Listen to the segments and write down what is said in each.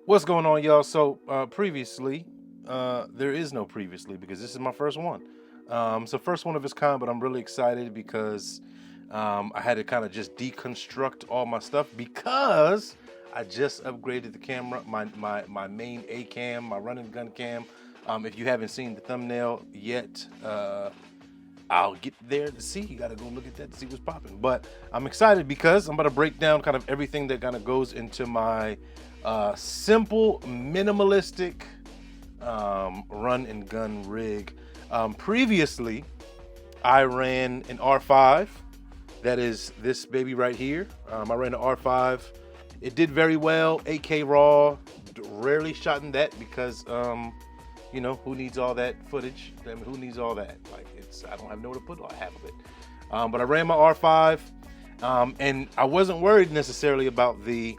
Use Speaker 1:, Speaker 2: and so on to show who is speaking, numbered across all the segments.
Speaker 1: What's going on, y'all? So previously, there is no previously because this is my first one. So first one of its kind, but I'm really excited because I had to kind of just deconstruct all my stuff because I just upgraded the camera, my main A cam, my running gun cam. If you haven't seen the thumbnail yet, I'll get there to see. You gotta go look at that to see what's popping. But I'm excited because I'm about to break down kind of everything that kind of goes into my simple, minimalistic run and gun rig. Previously, I ran an R5. That is this baby right here. I ran an R5. It did very well. 8K raw. Rarely shot in that because you know, who needs all that footage? I mean, who needs all that? Like, I don't have nowhere to put all half of it. But I ran my R5, and I wasn't worried necessarily about the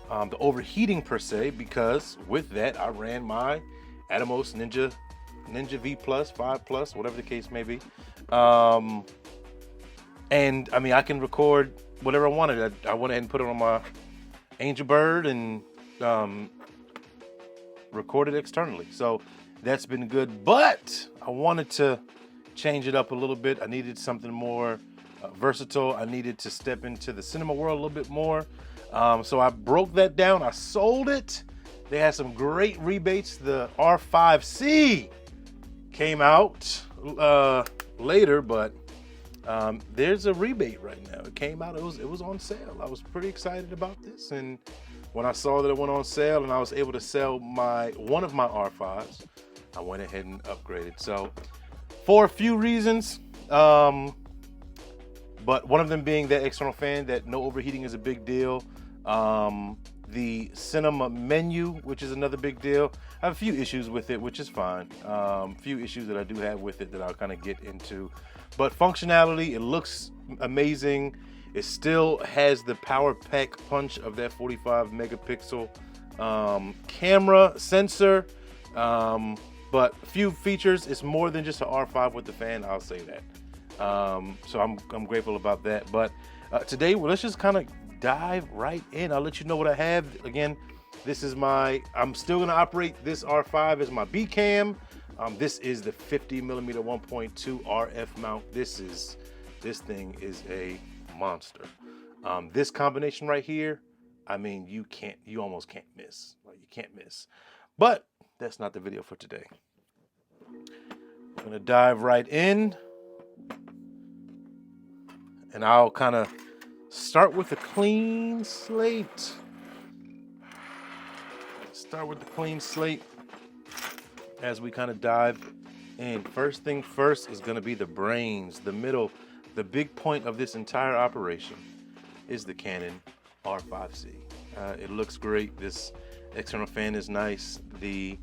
Speaker 1: overheating per se, because with that I ran my Atomos Ninja V Plus, 5 Plus, whatever the case may be. And I mean, I can record whatever I wanted. I went ahead and put it on my Angel Bird and recorded externally. So that's been good, but I wanted to change it up a little bit. I needed something more versatile. I needed to step into the cinema world a little bit more. So I broke that down. I sold it. They had some great rebates. The r5c came out later, but there's a rebate right now. It came out. It was on sale. I was pretty excited about this, and when I saw that it went on sale and I was able to sell one of my R5s, I went ahead and upgraded. So for a few reasons, but one of them being that external fan, that no overheating is a big deal. The cinema menu, which is another big deal. I have a few issues with it, which is fine. Few issues that I do have with it that I'll kind of get into. But functionality, it looks amazing. It still has the power pack punch of that 45 megapixel camera sensor. But a few features. It's more than just an R5 with the fan, I'll say that. So I'm grateful about that. But today, well, let's just kind of dive right in. I'll let you know what I have. Again, this is I'm still gonna operate this R5 as my B cam. This is the 50mm 1.2 RF mount. This thing is a monster. This combination right here, I mean, you almost can't miss. Like, you can't miss. But that's not the video for today. I'm gonna dive right in, and I'll kind of start with a clean slate. Start with the clean slate as we kind of dive in. First thing first is going to be the brains, the middle, the big point of this entire operation is the Canon r5c. It looks great. This external fan is nice. The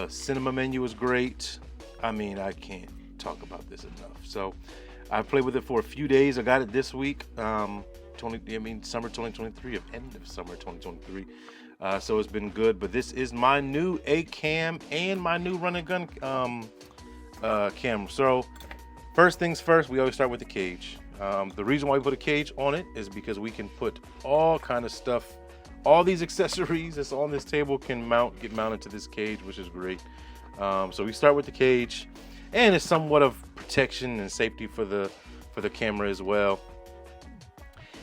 Speaker 1: cinema menu is great. I mean, I can't talk about this enough. So I played with it for a few days. I got it this week, summer 2023, end of summer 2023. So it's been good. But this is my new A cam and my new run and gun camera. So first things first, we always start with the cage. The reason why we put a cage on it is because we can put all kind of stuff, all these accessories that's on this table can get mounted to this cage, which is great. So we start with the cage, and it's somewhat of protection and safety for the camera as well.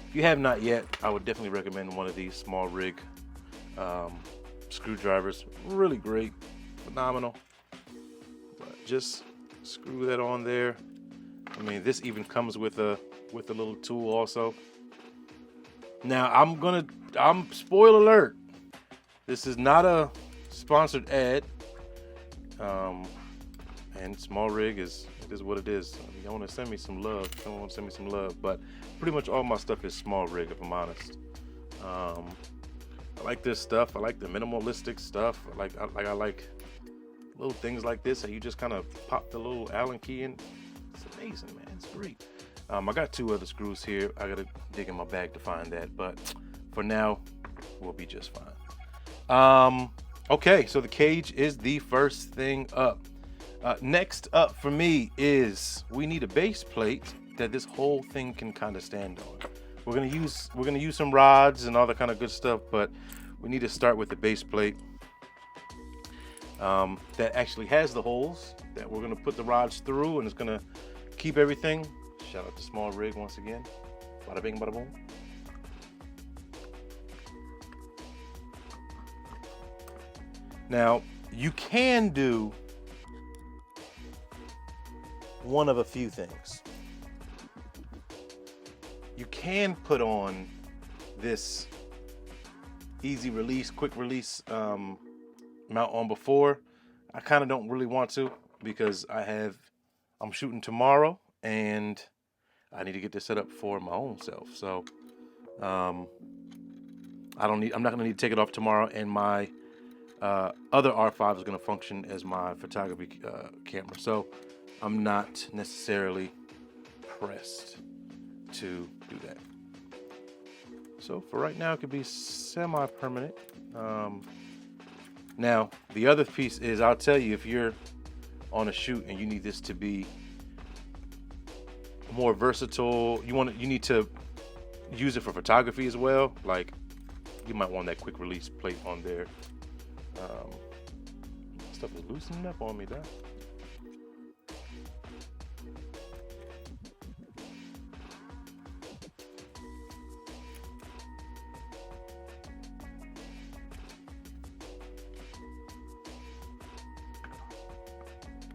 Speaker 1: If you have not yet, I would definitely recommend one of these small rig screwdrivers. Really great, phenomenal. But just screw that on there. I mean, this even comes with a little tool also. Now I'm spoiler alert. This is not a sponsored ad. And small rig is what it is. I mean, you want to send me some love. Don't want to send me some love, but pretty much all my stuff is small rig, if I'm honest. I like this stuff. I like the minimalistic stuff. I like little things like this that you just kind of pop the little Allen key in. It's amazing, man. It's great. I got two other screws here. I gotta dig in my bag to find that, but for now, we'll be just fine. Okay, so the cage is the first thing up. Next up for me is we need a base plate that this whole thing can kind of stand on, we're gonna use some rods and all that kind of good stuff, but we need to start with the base plate that actually has the holes that we're gonna put the rods through, and it's gonna keep everything. Shout out to Small Rig once again. Bada bing, bada boom. Now, you can do one of a few things. You can put on this easy release, quick release mount on before. I kind of don't really want to because I'm shooting tomorrow and I need to get this set up for my own self. So I'm not gonna need to take it off tomorrow, and my other R5 is going to function as my photography camera, so I'm not necessarily pressed to do that. So for right now, it could be semi-permanent. Now, the other piece is, I'll tell you, if you're on a shoot and you need this to be more versatile, you need to use it for photography as well. Like, you might want that quick release plate on there. Stuff is loosening up on me, Doc.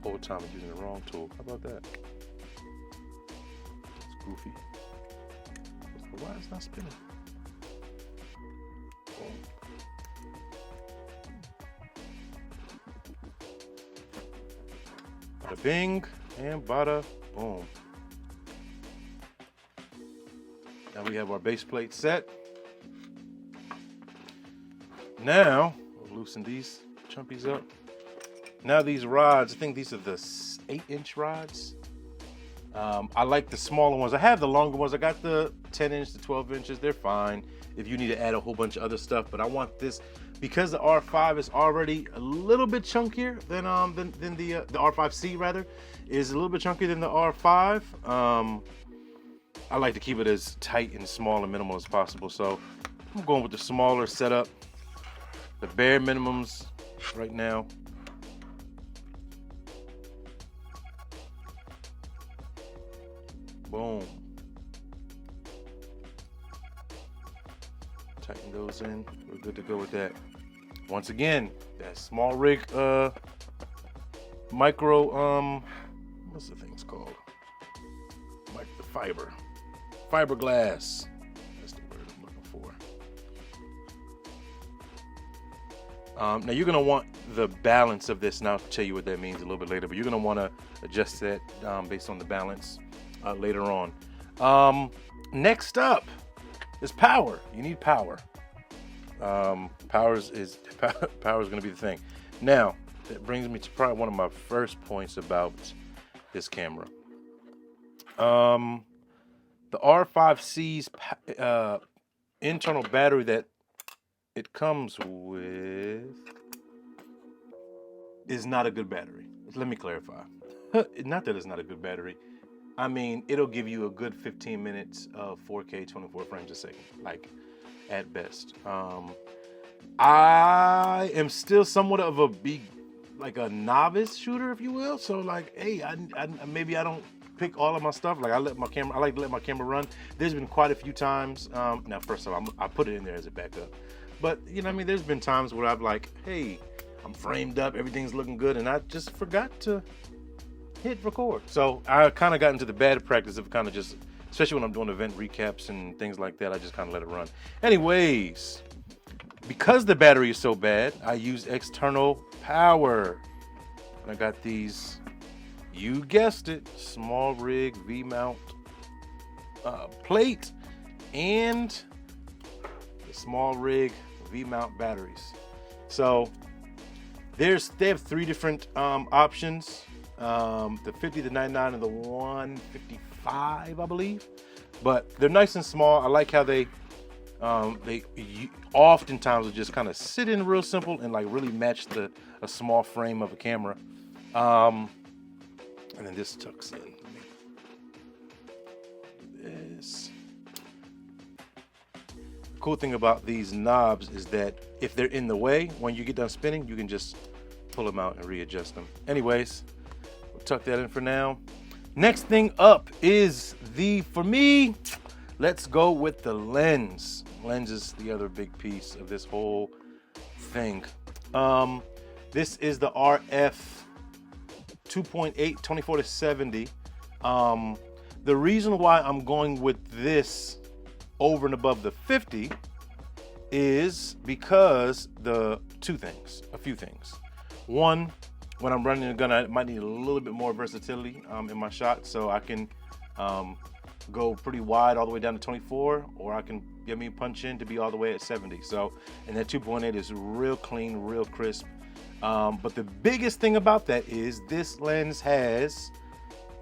Speaker 1: Whole time I'm using the wrong tool. How about that? It's goofy. Why is it not spinning? Boom. Bada bing and bada boom. Now we have our base plate set. Now we'll loosen these chumpies up. Now these rods, I think these are the 8-inch rods. I like the smaller ones. I have the longer ones. I got the 10-inch, the 12 inches. They're fine if you need to add a whole bunch of other stuff. But I want this because the R5 is already a little bit chunkier than the R5C rather is a little bit chunkier than the R5. I like to keep it as tight and small and minimal as possible. So I'm going with the smaller setup, the bare minimums right now. Boom. Tighten those in. We're good to go with that. Once again, that Small Rig micro what's the thing's called? Fiberglass. That's the word I'm looking for. Now you're gonna want the balance of this, and I'll tell you what that means a little bit later, but you're gonna want to adjust that based on the balance later on. Next up is power. You need power. Power is going to be the thing. Now, that brings me to probably one of my first points about this camera. The r5c's internal battery that it comes with is not a good battery. Let me clarify. Not that it's not a good battery. I mean, it'll give you a good 15 minutes of 4K 24 frames a second, like at best. I am still somewhat of a novice shooter, if you will. So like, hey, I maybe I don't pick all of my stuff. Like I like to let my camera run. There's been quite a few times. Now, first of all, I put it in there as a backup. But you know what I mean? There's been times where I've like, hey, I'm framed up, everything's looking good, and I just forgot to hit record. So I kind of got into the bad practice of kind of just, especially when I'm doing event recaps and things like that, I just kind of let it run. Anyways, because the battery is so bad, I use external power. And I got these, you guessed it, Small Rig V-mount plate and the Small Rig V-mount batteries. So they have 3 different options. The 50, the 99, and the 155, I believe. But they're nice and small. I like how they oftentimes will just kind of sit in real simple and like really match a small frame of a camera. And then this tucks in. This. cool thing about these knobs is that if they're in the way, when you get done spinning, you can just pull them out and readjust them. Anyways, we'll tuck that in for now. Next thing up is for me, let's go with the lens. Lens is the other big piece of this whole thing. This is the RF 2.8 24-70. The reason why I'm going with this over and above the 50 is because a few things. One, when I'm running a gun, I might need a little bit more versatility in my shot, so I can go pretty wide all the way down to 24, or I can punch in to be all the way at 70. So, and that 2.8 is real clean, real crisp. But the biggest thing about that is this lens has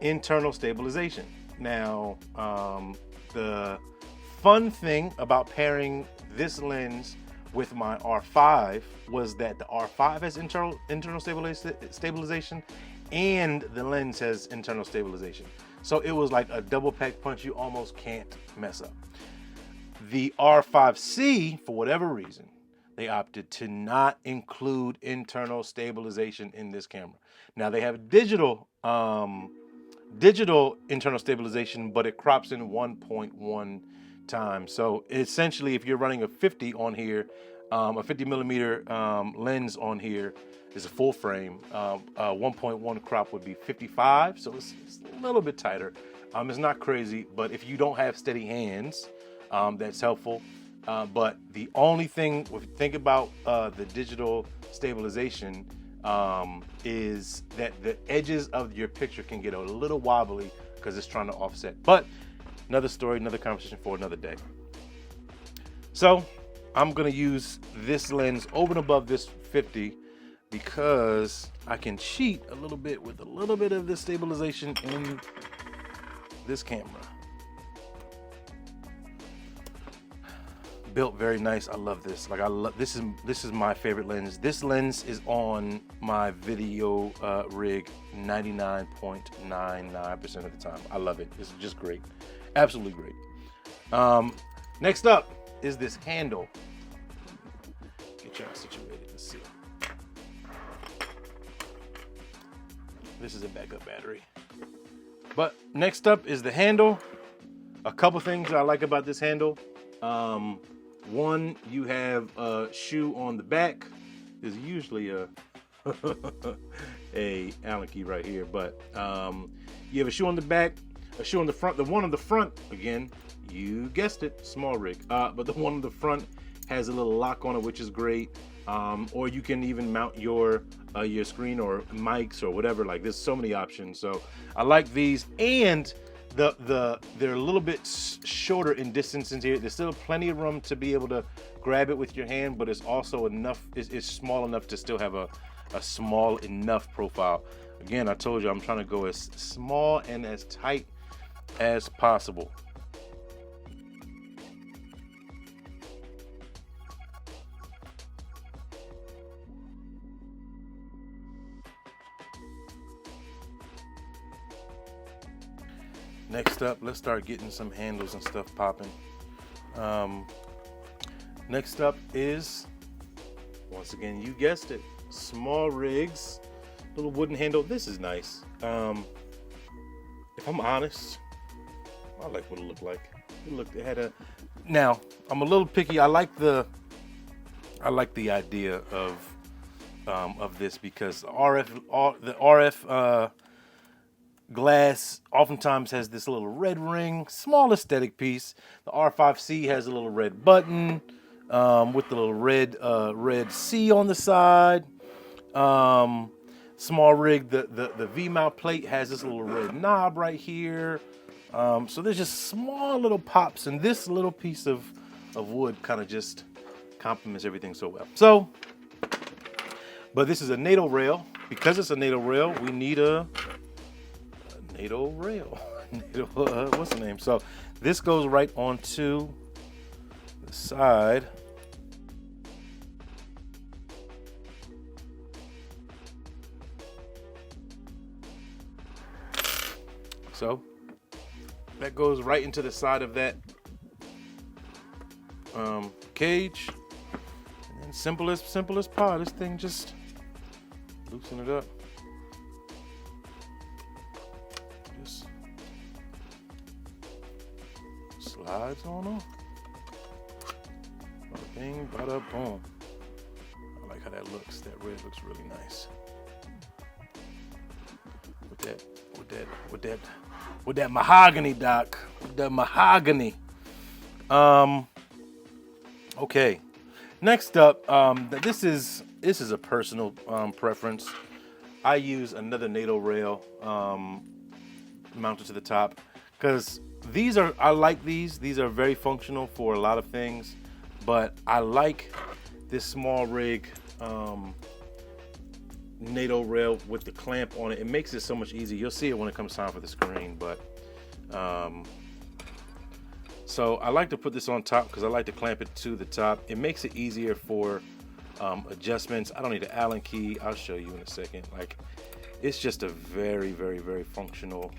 Speaker 1: internal stabilization. Now, the fun thing about pairing this lens with my R5 was that the R5 has internal stabilization, and the lens has internal stabilization. So it was like a double pack punch you almost can't mess up. The r5c, for whatever reason, they opted to not include internal stabilization in this camera. Now they have digital internal stabilization, but it crops in 1.1 times. So essentially, if you're running a 50 on here, a 50 millimeter lens on here is a full frame. 1.1 crop would be 55, so it's a little bit tighter. It's not crazy, but if you don't have steady hands, that's helpful. But the only thing, if you think about the digital stabilization, is that the edges of your picture can get a little wobbly because it's trying to offset. But another story, another conversation for another day. So I'm gonna use this lens over and above this 50 because I can cheat a little bit with a little bit of this stabilization in this camera. Built very nice. I love this. Like, I love this is my favorite lens. This lens is on my video rig 99.99% of the time. I love it. It's just great. Absolutely great. Next up is this handle. Get y'all situated. Let's see. This is a backup battery. But next up is the handle. A couple things I like about this handle. One, you have a shoe on the back. There's usually a Allen key right here, but you have a shoe on the back, a shoe on the front. The one on the front, again, you guessed it, small rig. But the one on the front has a little lock on it, which is great. Or you can even mount your screen or mics or whatever. Like, there's so many options. So I like these, and they're a little bit shorter in distance in here. There's still plenty of room to be able to grab it with your hand, but it's also enough. It's small enough to still have a small enough profile. Again, I told you I'm trying to go as small and as tight as possible. Next up, let's start getting some handles and stuff popping. Next up is, once again, you guessed it, small rigs, little wooden handle. This is nice. If I'm honest, I like what it looked like. It had a. Now I'm a little picky. I like the idea of this because the RF glass oftentimes has this little red ring, small aesthetic piece. The r5c has a little red button with the little red C on the side. Small rig, the V-mount plate has this little red knob right here. So there's just small little pops, and this little piece of wood kind of just complements everything so well. So, but this is a NATO rail. Because it's a NATO rail, we need a NATO rail. What's the name? So this goes right onto the side. So that goes right into the side of that cage. And then simple as pie. This thing just loosen it up. Just slides on off. Bada bing, bada boom. I like how that looks. That red looks really nice. With that mahogany, Doc. With that mahogany. Okay. Next up, this is a personal preference. I use another NATO rail mounted to the top because I like these. These are very functional for a lot of things, but I like this small rig NATO rail with the clamp on it. It makes it so much easier. You'll see it when it comes time for the screen, but so I like to put this on top because I like to clamp it to the top. It makes it easier for adjustments. I don't need an Allen key. I'll show you in a second. Like, it's just a very, very, very functional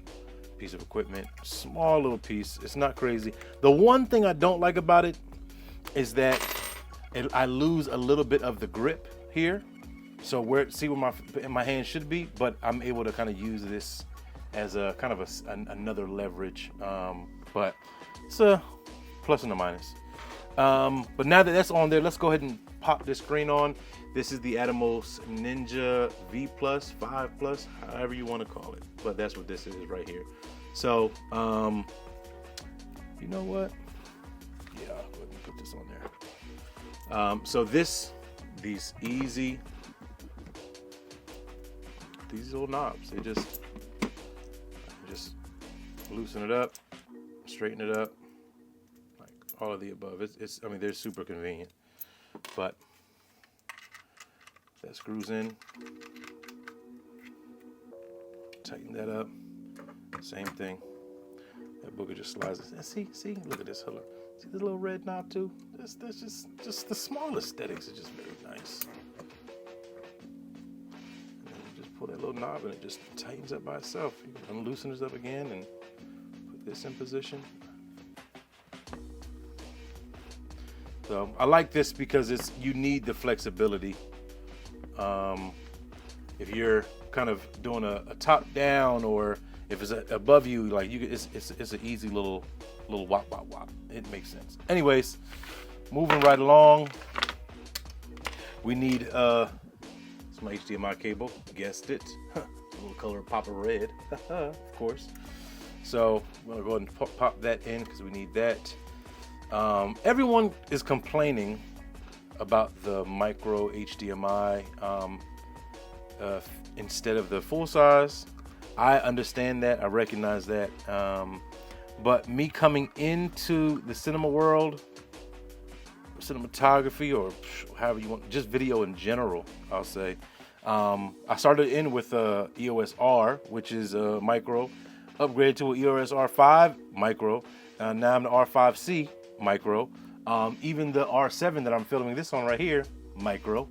Speaker 1: piece of equipment. Small little piece. It's not crazy. The one thing I don't like about it is that I lose a little bit of the grip here. So see where my hand should be, but I'm able to kind of use this as a kind of another leverage. But it's a plus and a minus. But now that that's on there, let's go ahead and pop this screen on. This is the Atomos Ninja V Plus, 5 Plus, however you want to call it. But that's what this is right here. So, you know what? Yeah, I'll go ahead and put this on there. So these little knobs, they just loosen it up, straighten it up, like all of the above. I mean, they're super convenient, but that screws in, tighten that up, same thing. That booger just slides. And see, look at this. Hold up. See this little red knob too? That's just the small aesthetics are just very nice. And then you just pull that little knob and it just tightens up by itself. You can unloosen this up again and put this in position. So I like this because you need the flexibility. If you're kind of doing a top down, or if it's above you, like it's an easy little wop wop wop. It makes sense. Anyways, moving right along, we need it's my HDMI cable. Guessed it. A little color pop of red, of course. So I'm gonna go ahead and pop that in because we need that. Everyone is complaining about the micro HDMI instead of the full size. I understand that. I recognize that. But me coming into the cinema world, cinematography, or however you want, just video in general, I'll say. I started in with EOS R, which is a micro, upgraded to an EOS R5 micro. Now I'm the r5c micro. Even the R7 that I'm filming this on right here, micro.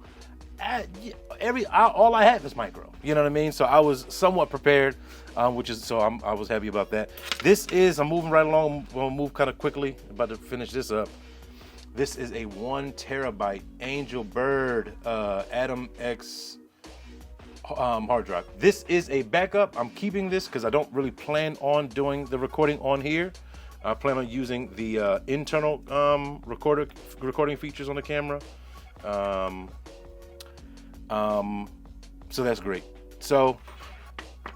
Speaker 1: All I have is micro. You know what I mean? So I was somewhat prepared, I was happy about that. I'm moving right along. I'm gonna move kind of quickly. About to finish this up. This is a 1 terabyte Angel Bird Atom X hard drive. This is a backup. I'm keeping this because I don't really plan on doing the recording on here. I plan on using the internal recording features on the camera. So that's great. So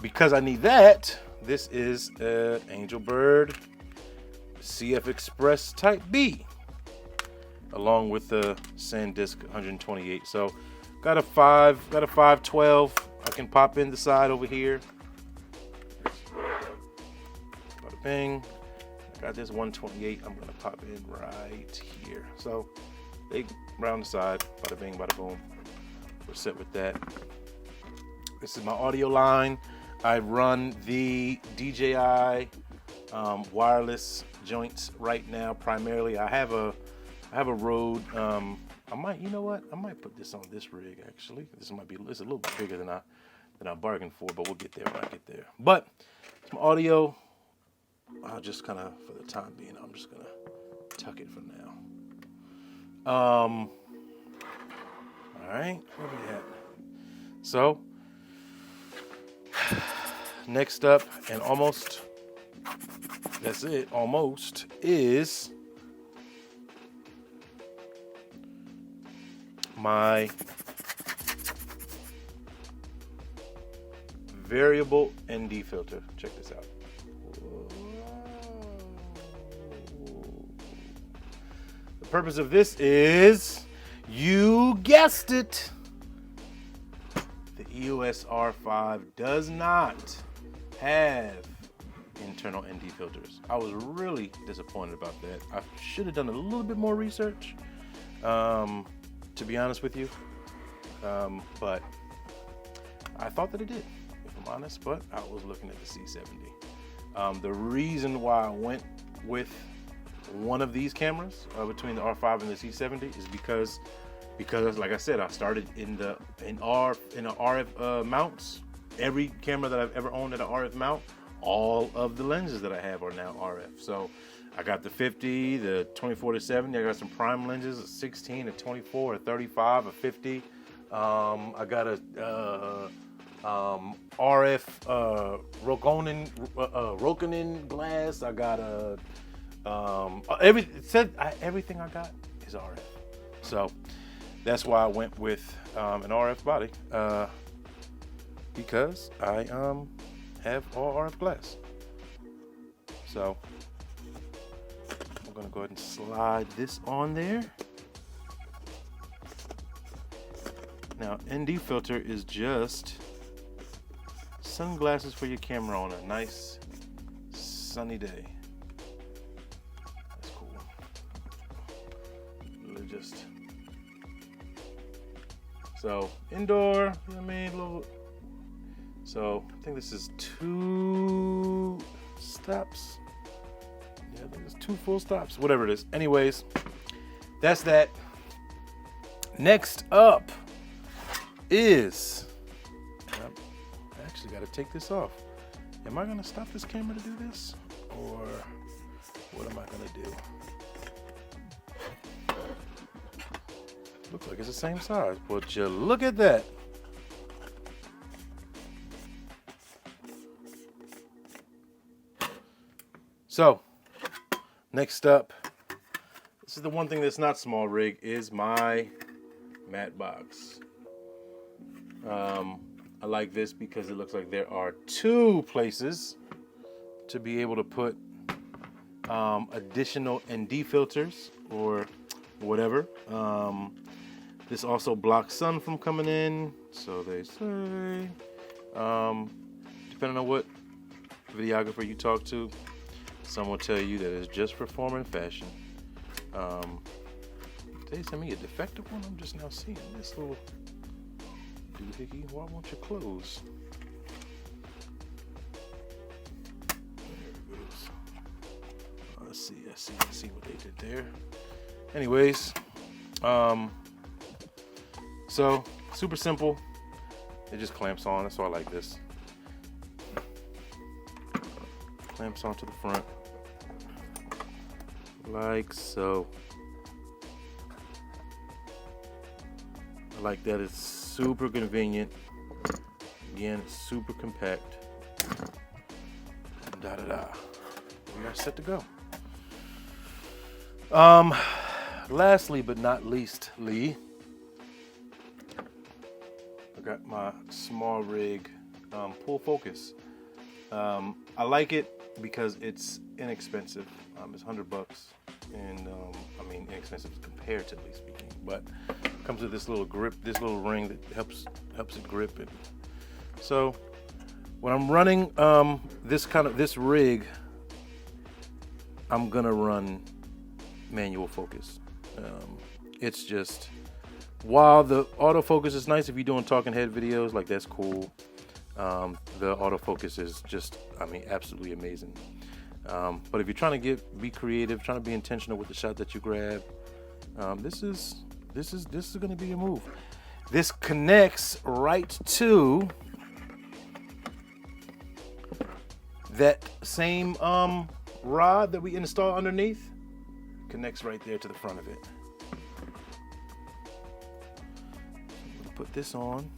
Speaker 1: because I need that, this is Angel Bird CF Express Type B, along with the SanDisk 128. So got a 512. I can pop in the side over here. Bada bing. I got this 128. I'm gonna pop in right here. So big round the side. Bada bing, bada boom. We're set with that. This is my audio line. I run the DJI wireless joints right now primarily. I have a Rode. I might put this on this rig actually. It's a little bit bigger than I bargained for, but we'll get there when I get there. But some audio. I'll just kind of, for the time being, I'm just gonna tuck it for now. All right, where we at? So, next up, and almost, that's it, almost, is my variable ND filter. Check this out. The purpose of this is, you guessed it, the EOS R5 does not have internal ND filters. I was really disappointed about that. I should have done a little bit more research, to be honest with you, but I thought that it did, if I'm honest, but I was looking at the C70. The reason why I went with one of these cameras between the R5 and the C70 is because like I said, I started in RF mounts. Every camera that I've ever owned at an RF mount, all of the lenses that I have are now RF. So I got the 50, the 24 to 70. I got some prime lenses, a 16, a 24, a 35, a 50. I got a RF Rokinon glass. I got a everything I got is RF. So that's why I went with an RF body, because I have all RF glass. So I'm gonna go ahead and slide this on there. Now, ND filter is just sunglasses for your camera on a nice sunny day. That's cool. Just so indoor, you know what I mean? So I think this is 2 stops. Yeah, I think it's 2 full stops, whatever it is. Anyways, that's that. Next up is, I actually got to take this off. Am I going to stop this camera to do this? Or what am I going to do? Looks like it's the same size. Would you look at that? So, next up, this is the one thing that's not small rig, is my matte box. I like this because it looks like there are 2 places to be able to put additional ND filters or whatever. This also blocks sun from coming in, so they say. Depending on what videographer you talk to, some will tell you that it's just for form and fashion. They sent me a defective one. I'm just now seeing this little doohickey. Why won't you close? There it goes. Let's see what they did there. Anyways, so super simple. It just clamps on. That's why I like this. Clamps onto the front, like so. I like that. It's super convenient. Again, it's super compact. Da da da. We are set to go. Lastly but not leastly, I got my small rig pull focus. I like it because it's inexpensive. It's $100, and I mean inexpensive comparatively speaking, but it comes with this little grip, this little ring that helps it grip it. So when I'm running this rig, I'm gonna run manual focus. It's just, while the autofocus is nice if you're doing talking head videos, like that's cool. The autofocus is just, I mean, absolutely amazing. But if you're trying to be creative, trying to be intentional with the shot that you grab, this is going to be a move. This connects right to that same rod that we install underneath. Connects right there to the front of it. put this on.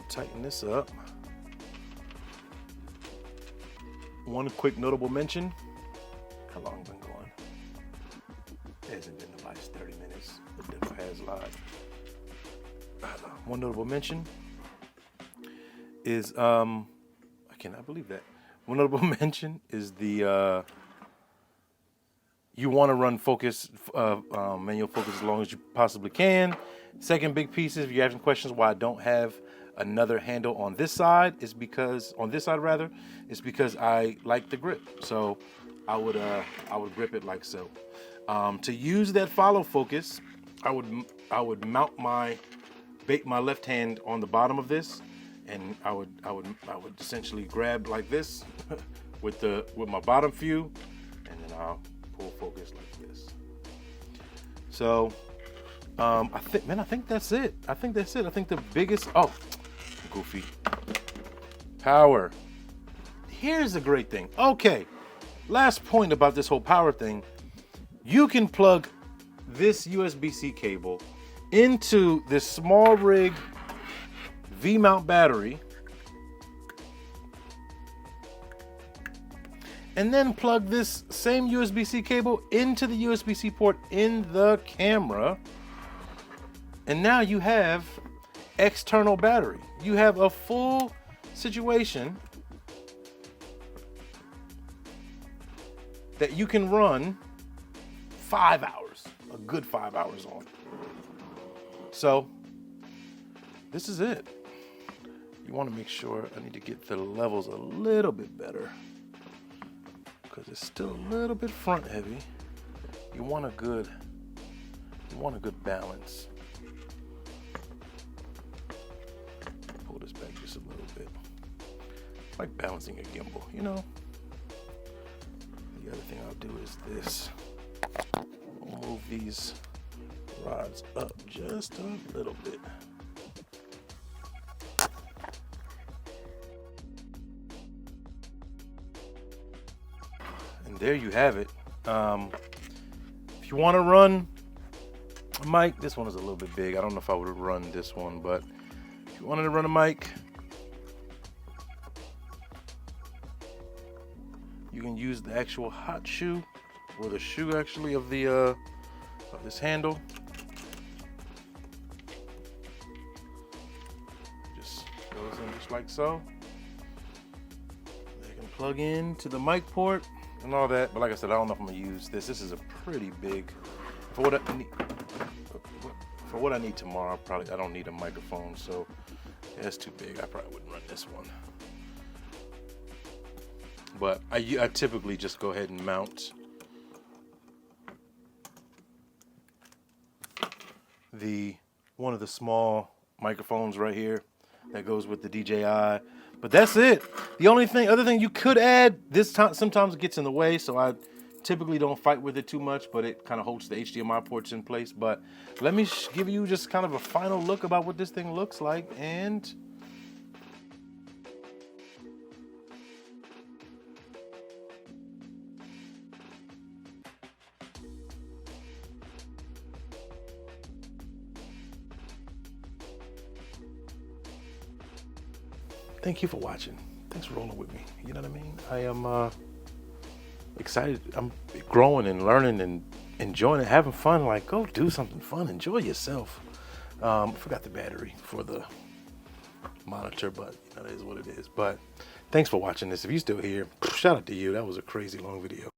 Speaker 1: Tighten this up. One quick notable mention. How long been going? It hasn't been the last 30 minutes. It never has lied. One notable mention is I cannot believe that. One notable mention is the you want to run focus manual focus as long as you possibly can. Second big piece is, if you're having questions why I don't have another handle on this side, is because it's because I like the grip. So I would grip it like so. To use that follow focus, I would mount my left hand on the bottom of this, and I would essentially grab like this with my bottom view, and then I'll pull focus like this. So I think that's it. I think the biggest goofy power. Here's the great thing. Okay, last point about this whole power thing. You can plug this USB-C cable into this small rig V-mount battery, and then plug this same USB-C cable into the USB-C port in the camera, and now you have external battery. You have a full situation that you can run 5 hours, a good 5 hours on. So this is it. You want to make sure, I need to get the levels a little bit better because it's still a little bit front heavy. You want a good balance. Pull this back just a little bit. Like balancing a gimbal, you know. The other thing I'll do is this. I'll move these rods up just a little bit. And there you have it. If you want to run a mic, this one is a little bit big. I don't know if I would run this one, but if you wanted to run a mic, you can use the actual hot shoe, or the shoe actually of the of this handle. Just goes in just like so. They can plug in to the mic port and all that. But like I said, I don't know if I'm gonna use this. This is a pretty big for what I need. For what I need tomorrow, I don't need a microphone, so that's too big. I probably wouldn't run this one. But I typically just go ahead and mount one of the small microphones right here that goes with the DJI. But that's it. The other thing you could add, this time sometimes it gets in the way, so I typically don't fight with it too much, but it kind of holds the HDMI ports in place. But let me give you just kind of a final look about what this thing looks like, and thank you for watching. Thanks for rolling with me. You know what I mean? I am excited. I'm growing and learning and enjoying it, having fun. Like, go do something fun. Enjoy yourself. I forgot the battery for the monitor, but you know, that is what it is. But thanks for watching this. If you're still here, shout out to you. That was a crazy long video.